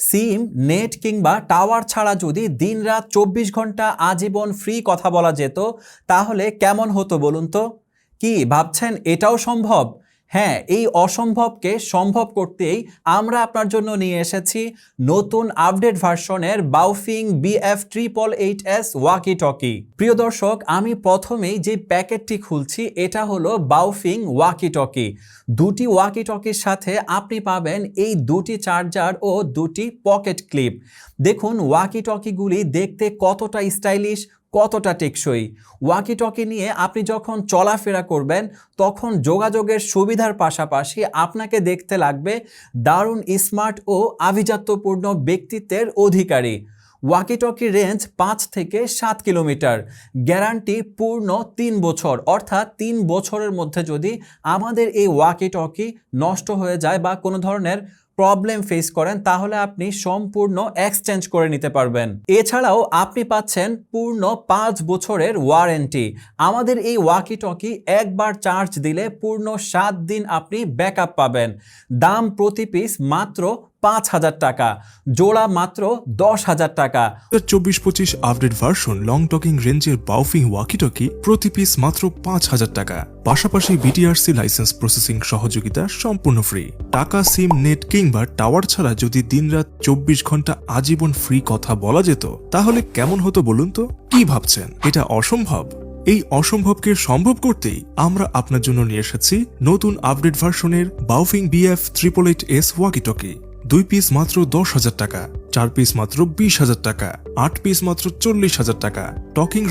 সিম, net কিংবা tower ছাড়া যদি দিনরাত ২৪ ঘন্টা আজীবন ফ্রি কথা বলা যেত তাহলে কেমন হতো বলুন তো? কি ভাবছেন এটাও সম্ভব? হ্যাঁ, এই অসম্ভবকে সম্ভব করতেই আমরা আপনার জন্য নিয়ে এসেছি নতুন আপডেট ভার্সনের বাওফিং BF888S ওয়াকি টকি। প্রিয় দর্শক, আমি প্রথমেই যে প্যাকেটটি খুলছি এটা হলো বাওফিং ওয়াকি টকি। দুটি ওয়াকি টকির সাথে আপনি পাবেন এই দুটি চার্জার ও দুটি পকেট ক্লিপ। দেখুন ওয়াকি টকিগুলি দেখতে কতটা স্টাইলিশ, কতটা টেকসই। ওয়াকি টকি নিয়ে আপনি যখন চলাফেরা করবেন তখন যোগাযোগের সুবিধার পাশাপাশি আপনাকে দেখতে লাগবে দারুণ স্মার্ট ও আভিজাত্যপূর্ণ ব্যক্তিত্বের অধিকারী। ওয়াকি টকির রেঞ্জ ৫ থেকে ৭ কিলোমিটার, গ্যারান্টি পূর্ণ ৩ বছর, অর্থাৎ ৩ বছরের মধ্যে যদি আমাদের এই ওয়াকি টকি নষ্ট হয়ে যায় বা কোনো ধরনের প্রবলেম ফেস করেন তাহলে আপনি সম্পূর্ণ এক্সচেঞ্জ করে নিতে পারবেন। এছাড়াও আপনি পাচ্ছেন পূর্ণ ৫ বছরের ওয়ারেন্টি। আমাদের এই ওয়াকি টকি একবার চার্জ দিলে পূর্ণ ৭ দিন আপনি ব্যাকআপ পাবেন। দাম প্রতি পিস মাত্র ৫,০০০ টাকা, জোড়া মাত্র ১০,০০০ টাকা। ২৪-২৫ আপডেট ভার্সন লং টকিং রেঞ্জের বাওফিং ওয়াকি টকি প্রতি পিস মাত্র ৫,০০০ টাকা। পাশাপাশি বিটিআরসি লাইসেন্স প্রসেসিং সহযোগিতা সম্পূর্ণ ফ্রি। টাকা, সিম, নেট কিংবা টাওয়ার ছাড়া যদি দিনরাত ২৪ ঘন্টা আজীবন ফ্রি কথা বলা যেত তাহলে কেমন হতো বলুন তো? কি ভাবছেন এটা অসম্ভব? এই অসম্ভবকে সম্ভব করতেই আমরা আপনার জন্য নিয়ে এসেছি নতুন আপডেট ভার্সনের বাওফিং BF888S ওয়াকি টকি। ২ পিস মাত্র ১০,০০০ টাকা, ৪ পিস মাত্র ২০,০০০ টাকা, ৮ পিস মাত্র ৪০,০০০ টাকা। টকিং